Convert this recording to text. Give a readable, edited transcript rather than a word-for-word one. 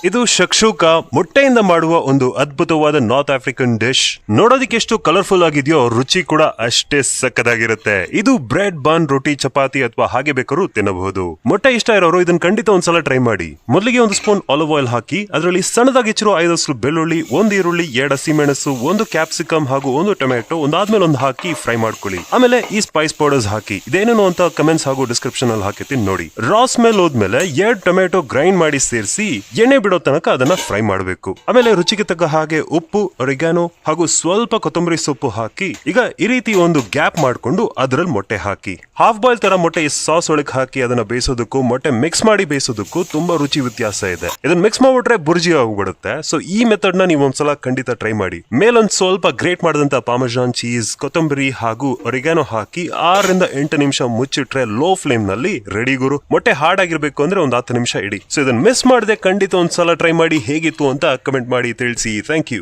ಇದು ಶಕ್ಷೂಕ, ಮೊಟ್ಟೆಯಿಂದ ಮಾಡುವ ಒಂದು ಅದ್ಭುತವಾದ ನಾರ್ತ್ ಆಫ್ರಿಕನ್ ಡಿಶ್. ನೋಡೋದಿಕ್ಕೆ ಎಷ್ಟು ಕಲರ್ಫುಲ್ ಆಗಿದೆಯೋ ರುಚಿ ಕೂಡ ಅಷ್ಟೇ ಸಕ್ಕದಾಗಿರುತ್ತೆ. ಇದು ಬ್ರೆಡ್, ಬನ್, ರೊಟ್ಟಿ, ಚಪಾತಿ ಅಥವಾ ಹಾಗೆ ಬೇಕಾದ್ರೂ ತಿನ್ನಬಹುದು. ಮೊಟ್ಟೆ ಇಷ್ಟ ಇರೋರು ಇದನ್ನ ಖಂಡಿತ ಒಂದ್ಸಲ ಟ್ರೈ ಮಾಡಿ. ಮೊದಲಿಗೆ ಒಂದು ಸ್ಪೂನ್ ಆಲಿವ್ ಆಯಿಲ್ ಹಾಕಿ ಅದರಲ್ಲಿ ಸಣ್ಣದಾಗಿ ಹೆಚ್ಚಿರೋ 5 ಬೆಳ್ಳುಳ್ಳಿ, 1 ಈರುಳ್ಳಿ, 2 ಹಸಿಮೆಣಸು, 1 ಕ್ಯಾಪ್ಸಿಕಮ್ ಹಾಗೂ 1 ಟೊಮ್ಯಾಟೊ ಒಂದಾದ್ಮೇಲೆ ಒಂದು ಹಾಕಿ ಫ್ರೈ ಮಾಡ್ಕೊಳ್ಳಿ. ಆಮೇಲೆ ಈ ಸ್ಪೈಸ್ ಪೌಡರ್ಸ್ ಹಾಕಿ. ಇದೇನೇನು ಅಂತ ಕಮೆಂಟ್ಸ್ ಹಾಗೂ ಡಿಸ್ಕ್ರಿಪ್ಷನ್ ಅಲ್ಲಿ ಹಾಕಿರ್ತೀನಿ ನೋಡಿ. ರಾಸ್ ಮೇಲೆ ಹೋದ್ಮೇಲೆ 2 ಟೊಮ್ಯಾಟೊ ಗ್ರೈಂಡ್ ಮಾಡಿ ಸೇರಿಸಿ ಎಣ್ಣೆ ಬಿಡೋ ತನಕ ಅದನ್ನ ಫ್ರೈ ಮಾಡಬೇಕು. ಆಮೇಲೆ ರುಚಿಗೆ ತಕ್ಕ ಹಾಗೆ ಉಪ್ಪು, ಒರಿಗ್ಯಾನೋ ಹಾಗೂ ಸ್ವಲ್ಪ ಕೊತ್ತಂಬರಿ ಸೊಪ್ಪು ಹಾಕಿ ಈಗ ಈ ರೀತಿ ಒಂದು ಗ್ಯಾಪ್ ಮಾಡ್ಕೊಂಡು ಅದರಲ್ಲಿ ಮೊಟ್ಟೆ ಹಾಕಿ. ಹಾಫ್ ಬಾಯ್ಲ್ ತರ ಮೊಟ್ಟೆ ಈ ಸಾಸ್ ಒಳಗೆ ಹಾಕಿ ಅದನ್ನ ಬೇಯಿಸೋದಕ್ಕೂ ಮೊಟ್ಟೆ ಮಿಕ್ಸ್ ಮಾಡಿ ಬೇಯಿಸೋದಕ್ಕೂ ತುಂಬಾ ರುಚಿ ವ್ಯತ್ಯಾಸ ಇದೆ. ಇದನ್ನ ಮಿಕ್ಸ್ ಮಾಡ್ಬಿಟ್ರೆ ಬುರ್ಜಿ ಆಗ್ಬಿಡುತ್ತೆ. ಸೊ ಈ ಮೆಥಡ್ ನ ನೀವು ಒಂದ್ಸಲ ಖಂಡಿತ ಟ್ರೈ ಮಾಡಿ. ಮೇಲೊಂದ್ ಸ್ವಲ್ಪ ಗ್ರೇಟ್ ಮಾಡಿದಂತ ಪಾರ್ಮೆಜಾನ್ ಚೀಸ್, ಕೊತ್ತಂಬರಿ ಹಾಗೂ ಒರಿಗ್ಯಾನೋ ಹಾಕಿ 6 ರಿಂದ 8 ನಿಮಿಷ ಮುಚ್ಚಿಟ್ರೆ ಲೋ ಫ್ಲೇಮ್ ನಲ್ಲಿ ರೆಡಿ ಗುರು. ಮೊಟ್ಟೆ ಹಾರ್ಡ್ ಆಗಿರ್ಬೇಕು ಅಂದ್ರೆ ಒಂದು 10 ನಿಮಿಷ ಇಡಿ. ಸೊ ಇದನ್ನ ಮಿಸ್ ಮಾಡದೆ ಖಂಡಿತ ಒಂದ್ಸಲ ಟ್ರೈ ಮಾಡಿ. ಹೇಗಿತ್ತು ಅಂತ ಕಮೆಂಟ್ ಮಾಡಿ ತಿಳಿಸಿ. Thank you.